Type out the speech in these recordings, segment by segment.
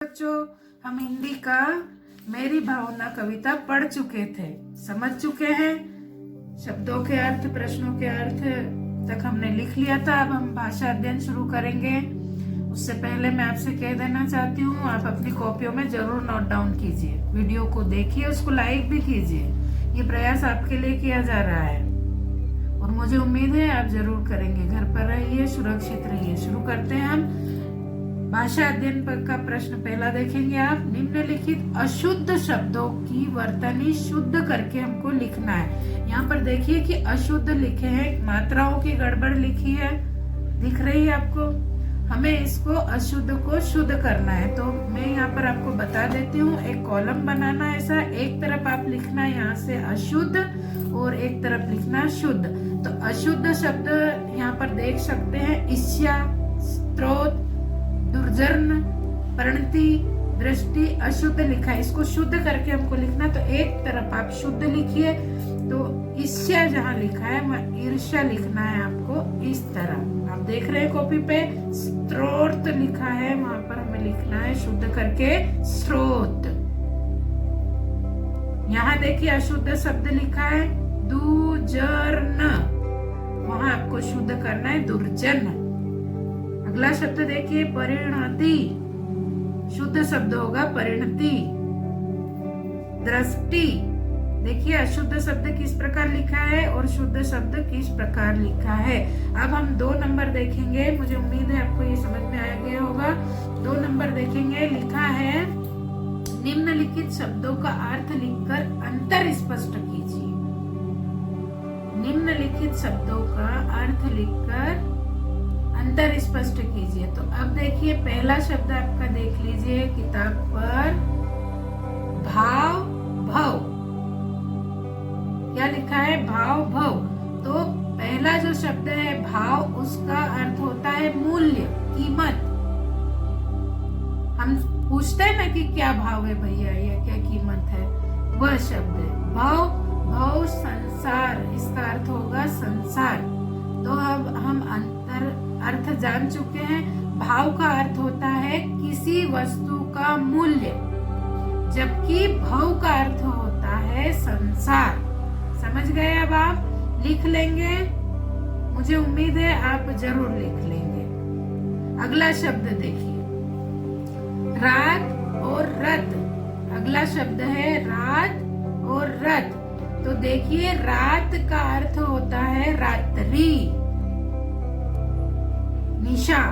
बच्चों, हम हिंदी का मेरी भावना कविता पढ़ चुके थे, समझ चुके हैं। शब्दों के अर्थ, प्रश्नों के अर्थ तक हमने लिख लिया था। अब हम भाषा अध्ययन शुरू करेंगे। उससे पहले मैं आपसे कह देना चाहती हूँ, आप अपनी कॉपियों में जरूर नोट डाउन कीजिए, वीडियो को देखिए, उसको लाइक भी कीजिए। ये प्रयास आपके लिए किया जा रहा है और मुझे उम्मीद है आप जरूर करेंगे। घर पर रहिए, सुरक्षित रहिए। शुरू करते हैं हम भाषा अध्ययन पर का प्रश्न पहला देखेंगे आप। निम्नलिखित अशुद्ध शब्दों की वर्तनी शुद्ध करके हमको लिखना है। यहाँ पर देखिए कि अशुद्ध लिखे हैं, मात्राओं की गड़बड़ लिखी है, दिख रही है आपको। हमें इसको अशुद्ध को शुद्ध करना है, तो मैं यहाँ पर आपको बता देती हूँ। एक कॉलम बनाना है ऐसा, एक तरफ आप लिखना है यहाँ से अशुद्ध और एक तरफ लिखना शुद्ध। तो अशुद्ध शब्द यहाँ पर देख सकते हैं, ईर्ष्या, स्त्रोत, दुर्जन, परिणति, दृष्टि, अशुद्ध लिखा है। इसको शुद्ध करके हमको लिखना, तो एक तरफ आप शुद्ध लिखिए। तो ईर्ष्या जहाँ लिखा है वहाँ ईर्ष्या लिखना है आपको, इस तरह आप देख रहे हैं कॉपी पे। स्त्रोत लिखा है, वहां पर हमें लिखना है शुद्ध करके स्रोत। यहाँ देखिए अशुद्ध शब्द लिखा है दुर्जन, वहां आपको शुद्ध करना है दुर्जन। अगला शब्द देखिए परिणति, शुद्ध शब्द होगा परिणति। दृष्टि, देखिए अशुद्ध शब्द किस प्रकार लिखा है और शुद्ध शब्द किस प्रकार लिखा है। अब हम 2 नंबर देखेंगे, मुझे उम्मीद है आपको ये समझ में आ गया होगा। 2 नंबर देखेंगे, लिखा है निम्नलिखित शब्दों का अर्थ लिखकर अंतर स्पष्ट कीजिए। निम्नलिखित शब्दों का अर्थ लिखकर अंतर स्पष्ट कीजिए। तो अब देखिए पहला शब्द आपका देख लीजिए किताब पर, भाव भव। क्या लिखा है? भाव भव। तो पहला जो शब्द है भाव, उसका अर्थ होता है मूल्य, कीमत। हम पूछते हैं ना कि क्या भाव है भैया या क्या कीमत है, वह शब्द है भाव। भव संसार, इसका अर्थ होगा संसार। तो अब हम अंतर अर्थ जान चुके हैं। भाव का अर्थ होता है किसी वस्तु का मूल्य, जबकि भव का अर्थ होता है संसार। समझ गए? अब आप लिख लेंगे, मुझे उम्मीद है आप जरूर लिख लेंगे। अगला शब्द देखिए, रात और रत। अगला शब्द है रात और रत। तो देखिए रात का अर्थ होता है रात्रि, निशा।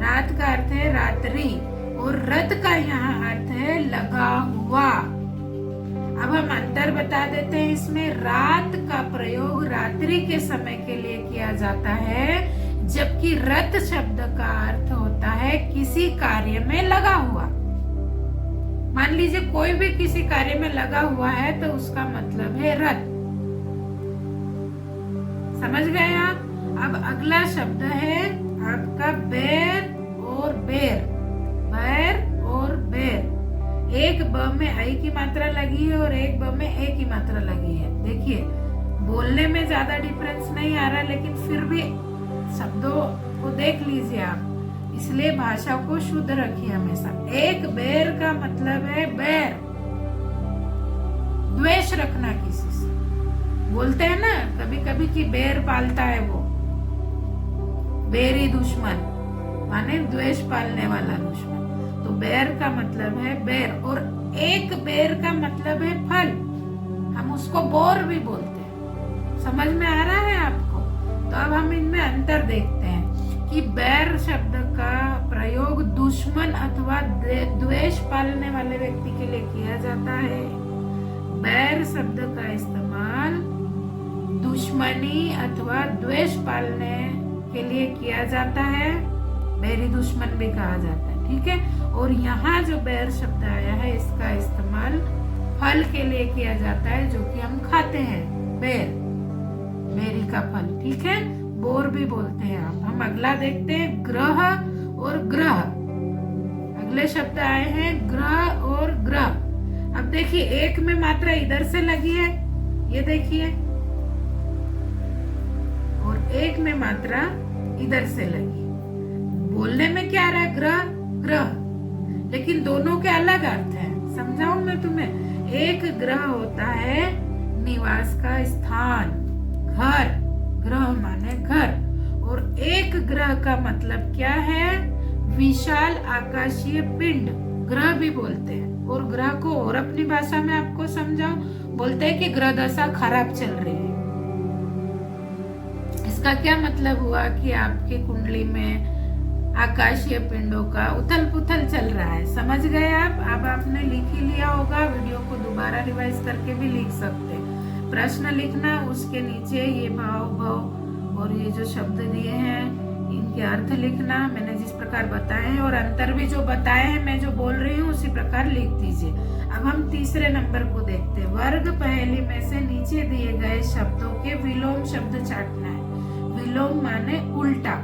रात का अर्थ है रात्रि और रत का यहाँ अर्थ है लगा हुआ। अब हम अंतर बता देते हैं इसमें। रात का प्रयोग रात्रि के समय के लिए किया जाता है, जबकि रत शब्द का अर्थ होता है किसी कार्य में लगा हुआ। मान लीजिए कोई भी किसी कार्य में लगा हुआ है तो उसका मतलब है रत। समझ गए आप? अब अगला शब्द है आपका बैर और बेर। बैर और बेर, एक ब में आई की मात्रा लगी है और एक ब में ए की मात्रा लगी है। देखिए बोलने में ज्यादा डिफरेंस नहीं आ रहा, लेकिन फिर भी शब्दों को देख लीजिए आप, इसलिए भाषा को शुद्ध रखिए हमेशा। एक बेर का मतलब है बैर, द्वेष रखना किसी से। बोलते हैं ना कभी कभी कि बैर पालता है वो, बैरी दुश्मन, माने द्वेष पालने वाला दुश्मन। तो बैर का मतलब है बैर, और एक बैर का मतलब है फल, हम उसको बोर भी बोलते हैं। समझ में आ रहा है आपको? तो अब हम इनमें अंतर देखते हैं कि बैर शब्द का प्रयोग दुश्मन अथवा द्वेष पालने वाले व्यक्ति के लिए किया जाता है। बैर शब्द का इस्तेमाल दुश्मनी अथवा द्वेष पालने के लिए किया जाता है, बैरी दुश्मन भी कहा जाता है, ठीक है। और यहाँ जो बैर शब्द आया है इसका इस्तेमाल फल के लिए किया जाता है, जो कि हम खाते हैं, बेर, बेरी का फल, ठीक है। बोर भी बोलते हैं आप। हम अगला देखते हैं, ग्रह और ग्रह। अगले शब्द आए हैं ग्रह और ग्रह। अब देखिए एक में मात्रा इधर से लगी है, ये देखिए, और एक में मात्रा इधर से लगी। बोलने में क्या आ रहा है? ग्रह ग्रह, लेकिन दोनों के अलग अर्थ हैं। समझाऊं मैं तुम्हें? एक ग्रह होता है निवास का स्थान, घर, ग्रह माने घर, और एक ग्रह का मतलब क्या है? विशाल आकाशीय पिंड, ग्रह भी बोलते हैं। और ग्रह को और अपनी भाषा में आपको समझाऊं, बोलते हैं कि ग्रह दशा खराब चल रही है। इसका क्या मतलब हुआ कि आपकी कुंडली में आकाशीय पिंडों का उथल पुथल चल रहा है। समझ गए आप? अब आपने लिख ही लिया होगा, वीडियो को दोबारा रिवाइज करके भी लिख सकते हैं। प्रश्न लिखना, उसके नीचे ये भाव भव और ये जो शब्द दिए हैं इनके अर्थ लिखना, मैंने जिस प्रकार बताए हैं, और अंतर भी जो बताए हैं, मैं जो बोल रही हूँ उसी प्रकार लिख दीजिए। अब हम तीसरे नंबर को देखते हैं। वर्ग पहेली में से नीचे दिए गए शब्दों के विलोम शब्द छांटना है। विलोम माने उल्टा।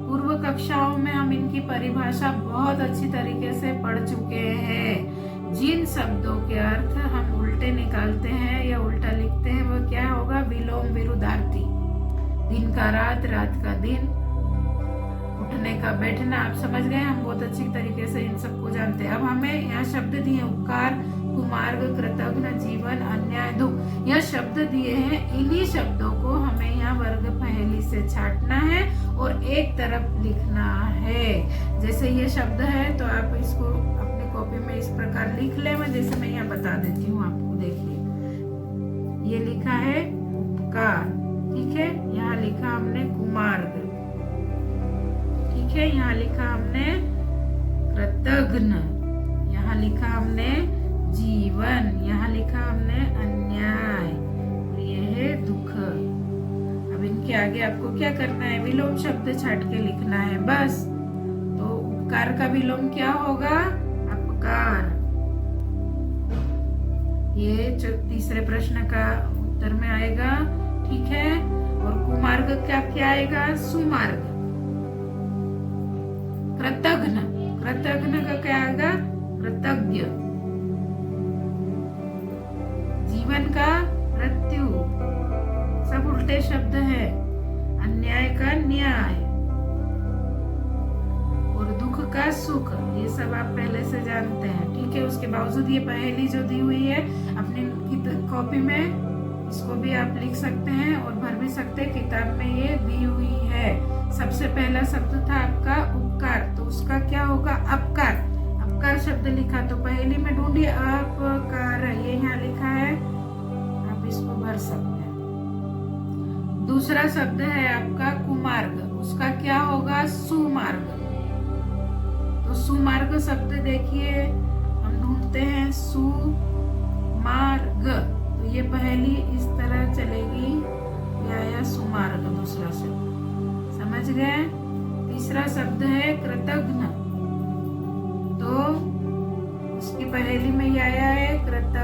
पूर्व कक्षाओं में हम इनकी परिभाषा बहुत अच्छी तरीके से पढ़ चुके हैं। जिन शब्दों के अर्थ हम उल्टे निकालते हैं या उल्टा लिखते हैं वो क्या होगा? विलोम विरुद्धार्थी। दिन का रात, रात का दिन, उठने का बैठना। आप समझ गए? हम बहुत अच्छी तरीके से इन सबको जानते हैं। अब हमें यहाँ शब्द दिए उपकार, कुमार्ग, कृतघ्न, जीवन, अन्याय, दुख, यह शब्द दिए हैं। इन्हीं शब्दों को हमें यहाँ वर्ग पहेली से छांटना है और एक तरफ लिखना है। जैसे ये शब्द है तो आप इसको अपनी कॉपी में इस प्रकार लिख ले, जैसे मैं यहाँ बता देती हूँ आपको। देखिए ये लिखा है उपकार, ठीक है। यहाँ लिखा हमने कुमार्ग, ठीक है। यहाँ लिखा हमने कृतघ्न, यहाँ लिखा हमने जीवन, यहाँ लिखा हमने अन्याय, और ये है दुख। अब इनके आगे आपको क्या करना है? विलोम शब्द छाट के लिखना है, बस। तो उपकार का विलोम क्या होगा? अपकार। ये तीसरे प्रश्न का उत्तर में आएगा, ठीक है। और कुमार्ग क्या क्या आएगा? सुमार्ग। कृतघ्न, कृतघ्न का क्या आएगा? कृतज्ञ। जीवन का मृत्यु, सब उल्टे शब्द है। अन्याय का न्याय, और दुख का सुख, ये सब आप पहले से जानते हैं, ठीक है। उसके बावजूद ये पहेली जो दी हुई है अपनी कॉपी में, इसको भी आप लिख सकते हैं और भर भी सकते हैं। किताब में ये दी हुई है। सबसे पहला शब्द था आपका उपकार, तो उसका क्या होगा? अपकार। अपकार शब्द लिखा तो पहेली में ढूंढिए अपकार, ये यहाँ लिखा है, आप इसको भर सकते हैं। दूसरा शब्द है आपका कुमार्ग, उसका क्या होगा? सुमार्ग। तो सुमार्ग शब्द देखिए हम ढूंढते हैं, सुमार्ग, तो ये पहेली इस तरह चलेगी, या सुमार्ग दूसरा शब्द। समझ गए? तीसरा शब्द है कृतघ्न, तो उसकी पहेली में ये आया है कृतज्ञ,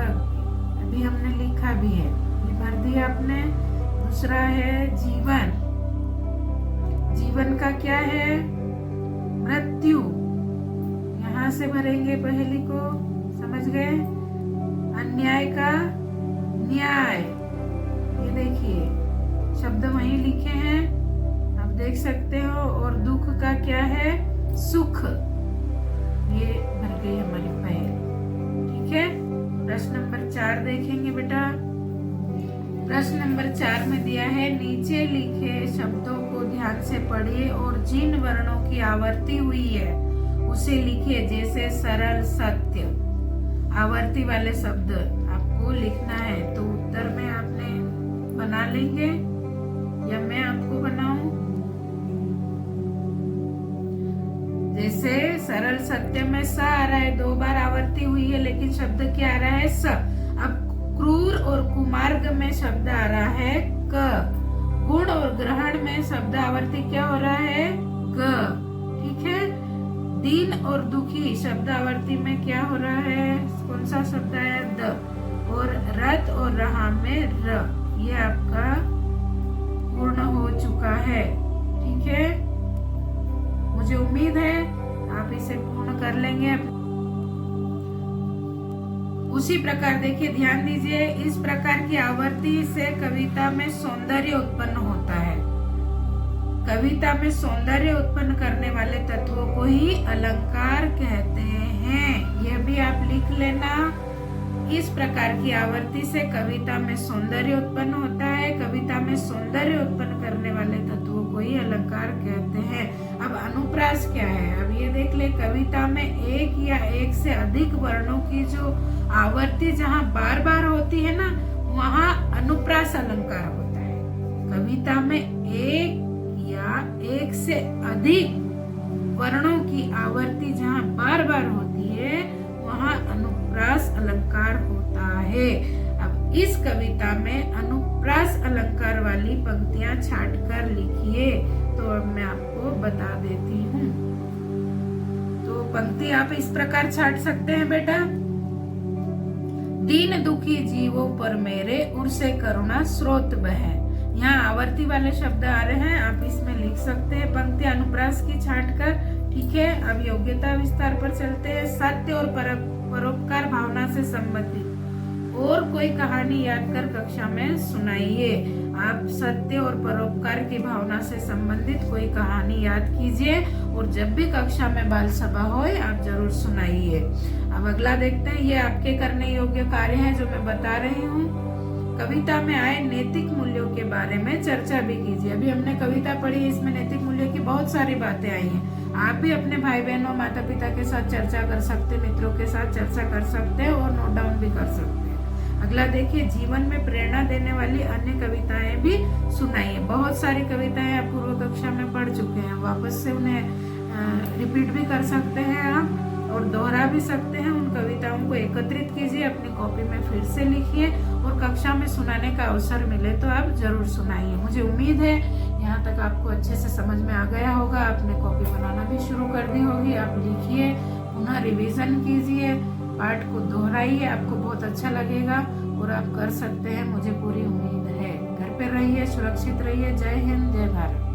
अभी हमने लिखा भी है, ये भर दिया आपने। दूसरा है जीवन, जीवन का क्या है? मृत्यु, यहाँ से भरेंगे पहेली को, समझ गए? अन्याय का न्याय, ये देखिए शब्द वहीं लिखे हैं, आप देख सकते हो। और दुख का क्या है? सुख, ये भर गई हमारी पहेली, ठीक है। प्रश्न नंबर 4 देखेंगे बेटा। प्रश्न नंबर 4 में दिया है, नीचे लिखे शब्दों को ध्यान से पढ़िए और जिन वर्णों की आवर्ती हुई है उसे लिखिए, जैसे सरल, सत्य। आवर्ती वाले शब्द आपको लिखना है, तो उत्तर में आपने बना लेंगे या मैं आपको बनाऊं? जैसे सरल सत्य में स आ रहा है, 2 बार आवर्ती हुई है, लेकिन शब्द क्या आ रहा है? स। अब क्रूर और कुमार्ग में शब्द आ रहा है क। गुण और ग्रहण में शब्द आवर्ती क्या हो रहा है? ग, ठीक है। दीन और दुखी शब्द आवर्ती में क्या हो रहा है? कौन सा शब्द आया? द। और रथ और रहा में र, ये आपका पूर्ण हो चुका है, ठीक है। मुझे उम्मीद है आप इसे पूर्ण कर लेंगे। उसी प्रकार देखिए, ध्यान दीजिए, इस प्रकार की आवर्ती से कविता में सौंदर्य उत्पन्न होता है। कविता में सौंदर्य उत्पन्न करने वाले तत्वों को ही अलंकार कहते हैं। लिख लेना। इस प्रकार की आवृत्ति से कविता में सौंदर्य उत्पन्न होता है। कविता में सौंदर्य उत्पन्न करने वाले तत्वों को ही अलंकार कहते हैं। अब अनुप्रास क्या है, अब ये देख ले, कविता में एक या एक से अधिक वर्णों की जो आवृत्ति जहाँ बार बार होती है ना, वहाँ अनुप्रास अलंकार होता है। कविता में एक या एक से अधिक वर्णों की आवृत्ति जहाँ बार बार होती है, वहाँ अनुप्रास अलंकार होता है। अब इस कविता में अनुप्रास अलंकार वाली पंक्तियां छाट कर लिखिए। तो अब मैं आपको बता देती हूँ। तो पंक्ति आप इस प्रकार छाट सकते हैं बेटा। दीन दुखी जीवों पर मेरे उर्से करुणा स्रोत बहे। यहाँ आवर्ती वाले शब्द आ रहे हैं, आप इसमें लिख सकते हैं पंक्ति अनुप्रास की छाट कर। ठीक है, अब योग्यता विस्तार पर चलते हैं। सत्य और परोपकार भावना से संबंधित और कोई कहानी याद कर कक्षा में सुनाइए। आप सत्य और परोपकार की भावना से संबंधित कोई कहानी याद कीजिए और जब भी कक्षा में बाल सभा हो आप जरूर सुनाइए। अब अगला देखते हैं, ये आपके करने योग्य कार्य है जो मैं बता रही हूँ। कविता में आए नैतिक मूल्यों के बारे में चर्चा भी कीजिए। अभी हमने कविता पढ़ी, इसमें नैतिक मूल्यों की बहुत सारी बातें आई हैं। आप भी अपने भाई बहनों माता पिता के साथ चर्चा कर सकते, मित्रों के साथ चर्चा कर सकते हैं और नोट डाउन भी कर सकते हैं। अगला देखिए, जीवन में प्रेरणा देने वाली अन्य कविताएं भी सुनाइए। बहुत सारी कविताएं आप पूर्व कक्षा में पढ़ चुके हैं, वापस से उन्हें रिपीट भी कर सकते हैं आप और दोहरा भी सकते हैं। उन कविताओं को एकत्रित कीजिए, अपनी कॉपी में फिर से लिखिए और कक्षा में सुनाने का अवसर मिले तो आप जरूर सुनाइए। मुझे उम्मीद है यहाँ तक आपको अच्छे से समझ में आ गया होगा। आपने कॉपी बनाना भी शुरू कर दी होगी। आप लिखिए, पुनः रिवीजन कीजिए, पाठ को दोहराइए, आपको बहुत अच्छा लगेगा और आप कर सकते हैं, मुझे पूरी उम्मीद है। घर पे रहिए, सुरक्षित रहिए। जय हिंद, जय भारत।